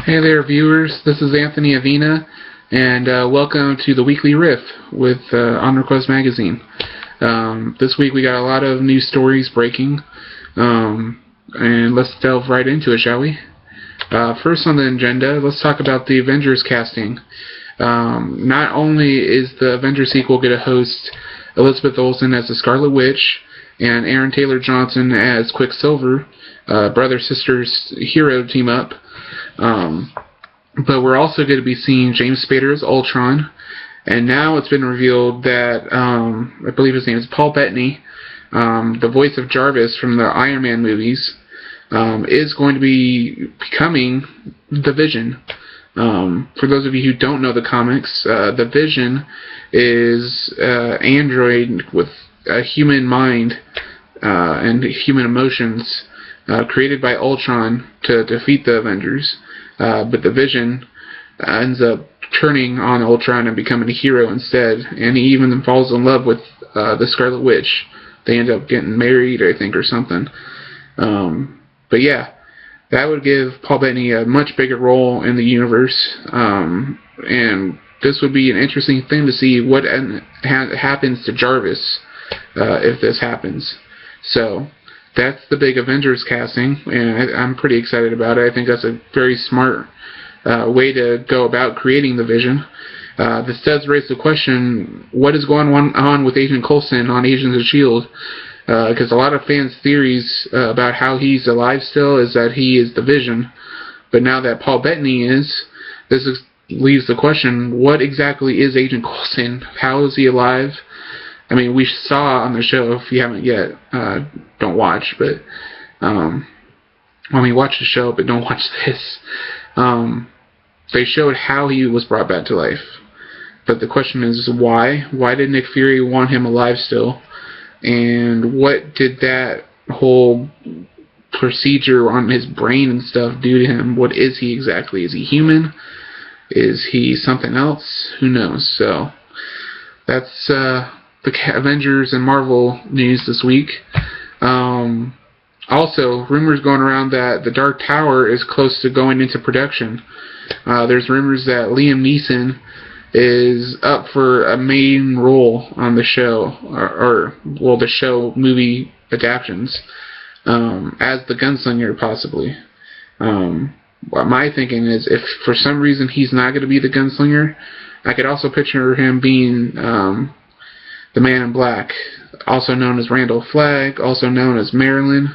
Hey there, viewers. This is Anthony Avina, and welcome to the weekly Riff with On Request Magazine. This week we got a lot of news stories breaking, and let's delve right into it, shall we? First on the agenda, let's talk about the Avengers casting. Not only is the Avengers sequel going to host Elizabeth Olsen as the Scarlet Witch and Aaron Taylor Johnson as Quicksilver, brother-sisters hero team up, but we're also going to be seeing James Spader as Ultron, and now it's been revealed that I believe his name is Paul Bettany, the voice of Jarvis from the Iron Man movies, is going to be becoming the Vision. For those of you who don't know the comics, the Vision is an android with a human mind and human emotions, created by Ultron to defeat the Avengers. But the Vision ends up turning on Ultron and becoming a hero instead, and he even falls in love with the Scarlet Witch. They end up getting married, I think, or something. But yeah, that would give Paul Bettany a much bigger role in the universe, and this would be an interesting thing to see what happens to Jarvis if this happens. So that's the big Avengers casting, and I'm pretty excited about it. I think that's a very smart way to go about creating the Vision. This does raise the question, what is going on with Agent Coulson on Agents of S.H.I.E.L.D.? Because a lot of fans' theories about how he's alive still is that he is the Vision, but now that Paul Bettany leaves the question, what exactly is Agent Coulson? How is he alive? I mean, we saw on the show, if you haven't yet, don't watch, but, watch the show, but don't watch this. They showed how he was brought back to life. But the question is, why? Why did Nick Fury want him alive still? And what did that whole procedure on his brain and stuff do to him? What is he exactly? Is he human? Is he something else? Who knows? So, that's, the Avengers and Marvel news this week. Also, rumors going around that The Dark Tower is close to going into production. There's rumors that Liam Neeson is up for a main role on the show, or the show movie adaptions, as the gunslinger possibly. What my thinking is, if for some reason he's not going to be the gunslinger, I could also picture him being the Man in Black, also known as Randall Flagg, also known as Merlin,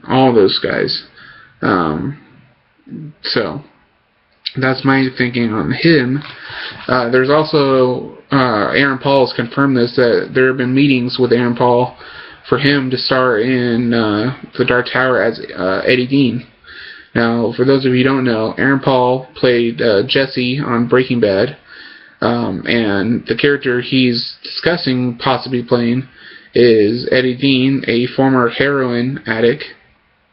all those guys. So, that's my thinking on him. There's also, Aaron Paul has confirmed this, that there have been meetings with Aaron Paul for him to star in The Dark Tower as Eddie Dean. Now, for those of you who don't know, Aaron Paul played Jesse on Breaking Bad. And the character he's discussing possibly playing is Eddie Dean, a former heroin addict,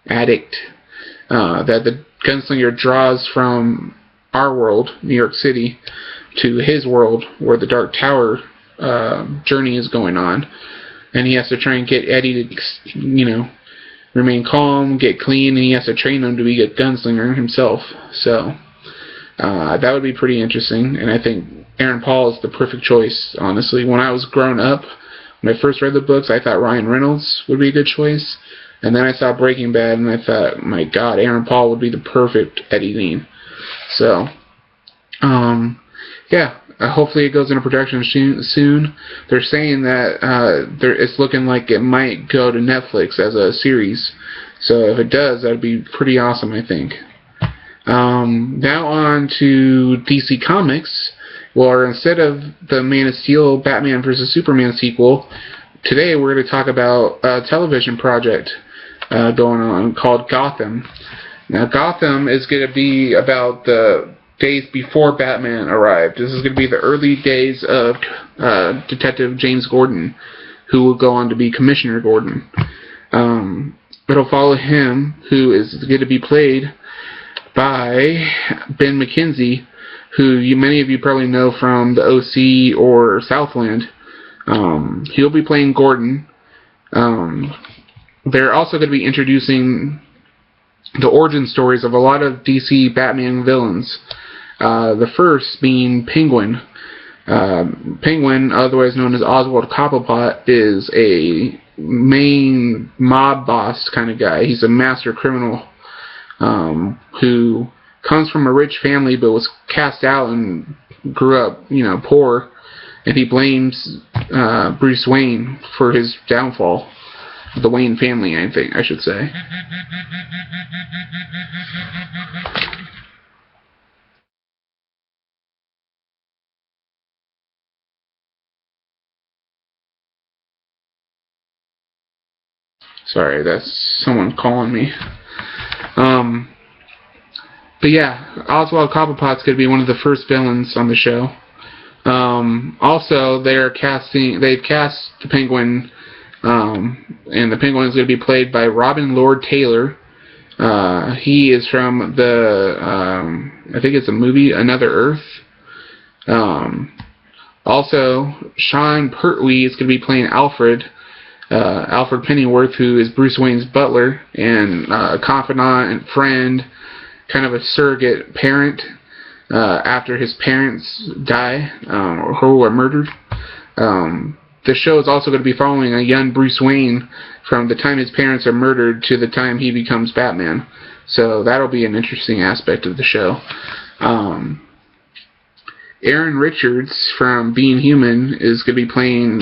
that the gunslinger draws from our world, New York City, to his world where the Dark Tower journey is going on. And he has to try and get Eddie to, remain calm, get clean, and he has to train him to be a gunslinger himself. So, that would be pretty interesting, and I think Aaron Paul is the perfect choice, honestly. When I was growing up, when I first read the books, I thought Ryan Reynolds would be a good choice, and then I saw Breaking Bad, and I thought, my God, Aaron Paul would be the perfect Eddie Dean. So, hopefully it goes into production soon. They're saying that it's looking like it might go to Netflix as a series, so if it does, that would be pretty awesome, I think. Now on to DC Comics, where instead of the Man of Steel Batman vs. Superman sequel, today we're going to talk about a television project going on called Gotham. Now, Gotham is going to be about the days before Batman arrived. This is going to be the early days of Detective James Gordon, who will go on to be Commissioner Gordon. It'll follow him, who is going to be played by Ben McKenzie, who many of you probably know from the OC or Southland. He'll be playing Gordon. They're also going to be introducing the origin stories of a lot of DC Batman villains. The first being Penguin. Penguin, otherwise known as Oswald Cobblepot, is a main mob boss kind of guy. He's a master criminal who comes from a rich family but was cast out and grew up, poor, and he blames Bruce Wayne for his downfall. The Wayne family, I should say. Sorry, that's someone calling me. But yeah, Oswald Cobblepot's going to be one of the first villains on the show. Also, they've cast the Penguin, and the Penguin is going to be played by Robin Lord Taylor. He is from I think it's a movie, Another Earth. Also, Sean Pertwee is going to be playing Alfred Pennyworth, who is Bruce Wayne's butler and a confidant and friend, kind of a surrogate parent after his parents die or who were murdered. The show is also going to be following a young Bruce Wayne from the time his parents are murdered to the time he becomes Batman. So that'll be an interesting aspect of the show. Aaron Richards from Being Human is going to be playing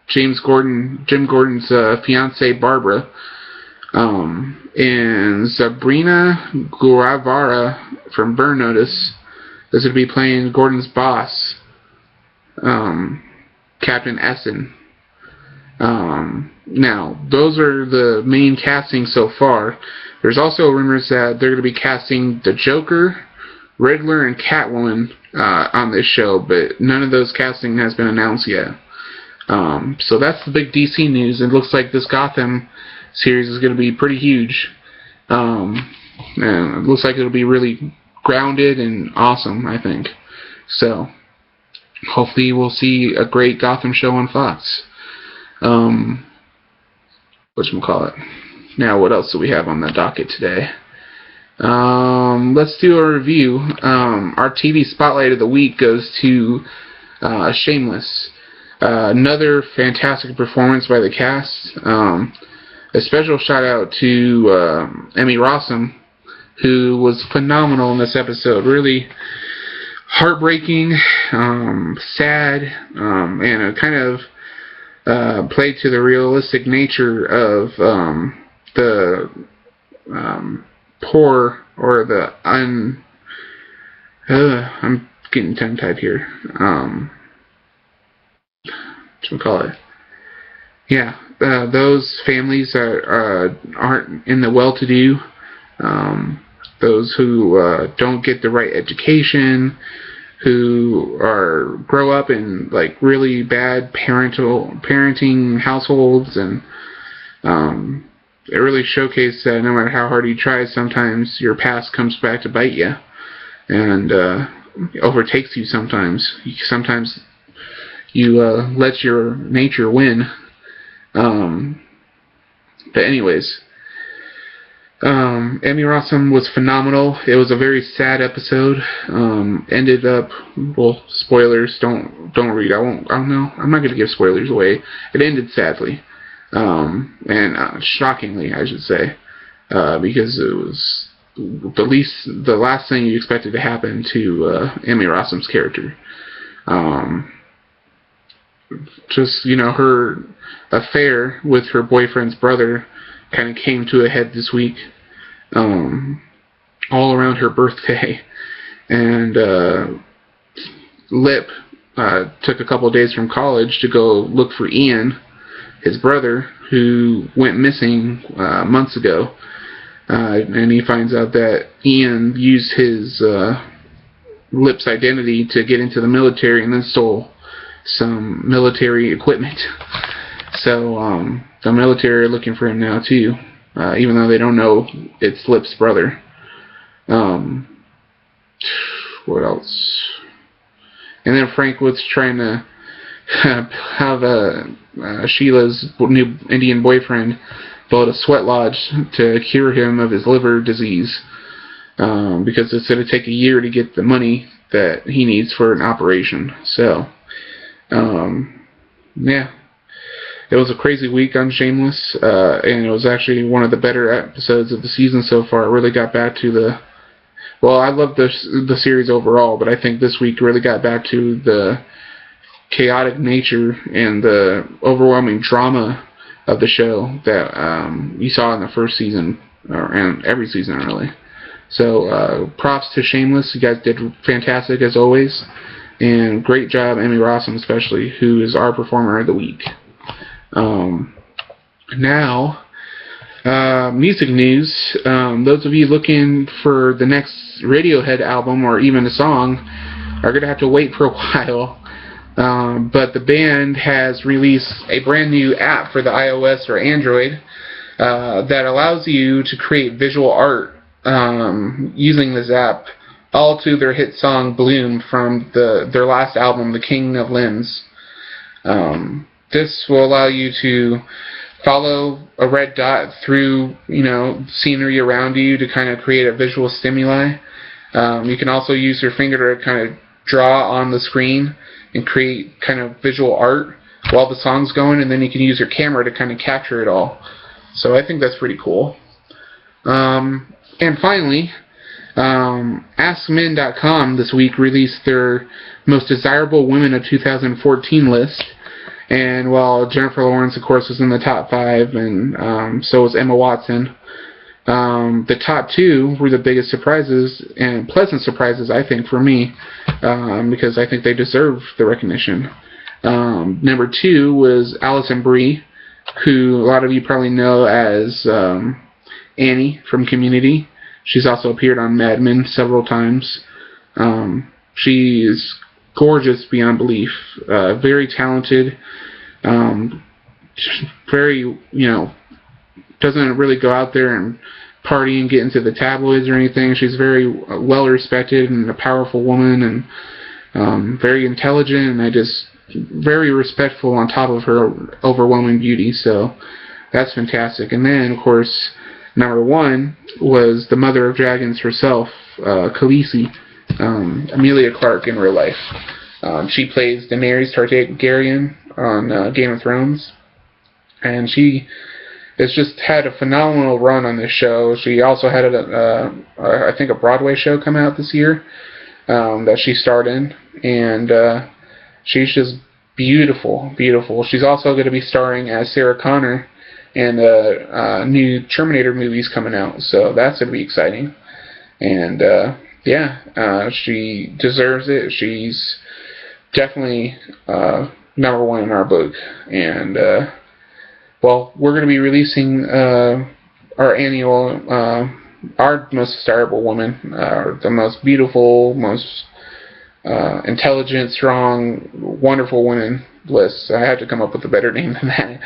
Jim Gordon's fiancee Barbara. And Sabrina Guevara from Burn Notice is going to be playing Gordon's boss, Captain Essen. Now, those are the main castings so far. There's also rumors that they're going to be casting the Joker, Riddler, and Catwoman on this show, but none of those casting has been announced yet. So that's the big DC news. It looks like this Gotham series is going to be pretty huge. And it looks like it'll be really grounded and awesome, I think. So, hopefully we'll see a great Gotham show on Fox. Whatchamacallit. Now, what else do we have on the docket today? Let's do a review. Our TV Spotlight of the Week goes to Shameless. Another fantastic performance by the cast. A special shout out to Emmy Rossum, who was phenomenal in this episode. Really heartbreaking, sad, and it kind of played to the realistic nature of the poor or the I'm getting tongue-tied here. Yeah, those families that aren't in the well-to-do, those who don't get the right education, who grow up in like really bad parenting households, and it really showcased that no matter how hard you try, sometimes your past comes back to bite you and overtakes you. Sometimes you let your nature win. But anyways, Emmy Rossum was phenomenal. It was a very sad episode. Ended up, well, spoilers. Don't read. I don't know. I'm not going to give spoilers away. It ended sadly, and shockingly, I should say, because it was the last thing you expected to happen to Emmy Rossum's character. Just, her affair with her boyfriend's brother kind of came to a head this week, all around her birthday. And Lip took a couple of days from college to go look for Ian, his brother, who went missing months ago. And he finds out that Ian used his Lip's identity to get into the military and then stole some military equipment. So the military are looking for him now too, even though they don't know it's Lip's brother. What else? And then Frank was trying to have Sheila's new Indian boyfriend build a sweat lodge to cure him of his liver disease, because it's going to take a year to get the money that he needs for an operation. So, yeah. It was a crazy week on Shameless, and it was actually one of the better episodes of the season so far. It really got back to the... Well, I love the series overall, but I think this week really got back to the chaotic nature and the overwhelming drama of the show that you saw in the first season, and every season, really. So, props to Shameless. You guys did fantastic, as always. And great job, Emmy Rossum, especially, who is our performer of the week. Now, music news. Those of you looking for the next Radiohead album or even a song are going to have to wait for a while. But the band has released a brand new app for the iOS or Android that allows you to create visual art using this app, all to their hit song Bloom from their last album, The King of Limbs. This will allow you to follow a red dot through, scenery around you to kind of create a visual stimuli. You can also use your finger to kind of draw on the screen and create kind of visual art while the song's going, and then you can use your camera to kind of capture it all. So I think that's pretty cool. And finally, AskMen.com this week released their most desirable women of 2014 list. And while Jennifer Lawrence, of course, was in the top 5, and so was Emma Watson, the top 2 were the biggest surprises, and pleasant surprises, I think, for me, because I think they deserve the recognition. Number 2 was Alison Brie, who a lot of you probably know as Annie from Community. She's also appeared on Mad Men several times. She is gorgeous beyond belief, very talented, very, doesn't really go out there and party and get into the tabloids or anything. She's very well respected and a powerful woman, and very intelligent, and very respectful on top of her overwhelming beauty. So that's fantastic. And then, of course, number 1 was the mother of dragons herself, Khaleesi, Emilia Clarke in real life. She plays Daenerys Targaryen on Game of Thrones, and she has just had a phenomenal run on this show. She also had I think a Broadway show come out this year that she starred in, and she's just beautiful. She's also going to be starring as Sarah Connor in new Terminator movies coming out, so that's going to be exciting. And she deserves it. She's definitely number 1 in our book. And we're going to be releasing our annual our most desirable woman, the most beautiful, most intelligent, strong, wonderful women list. I had to come up with a better name than that.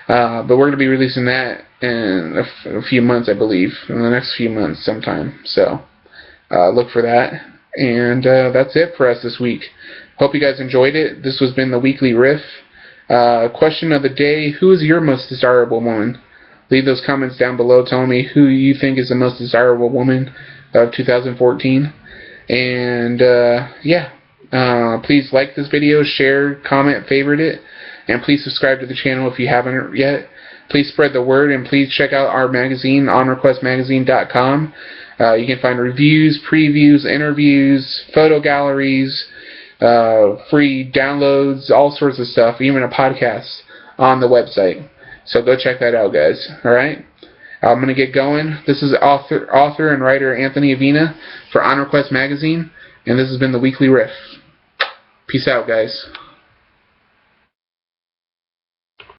But we're going to be releasing that in a few months, I believe, in the next few months sometime. So look for that. And that's it for us this week. Hope you guys enjoyed it. This has been the Weekly Riff. Question of the day, who is your most desirable woman? Leave those comments down below telling me who you think is the most desirable woman of 2014. And please like this video, share, comment, favorite it, and please subscribe to the channel if you haven't yet. Please spread the word, and please check out our magazine, onrequestmagazine.com. You can find reviews, previews, interviews, photo galleries, free downloads, all sorts of stuff, even a podcast on the website. So go check that out, guys. Alright? I'm going to get going. This is author and writer Anthony Avina for On Request Magazine, and this has been the Weekly Riff. Peace out, guys.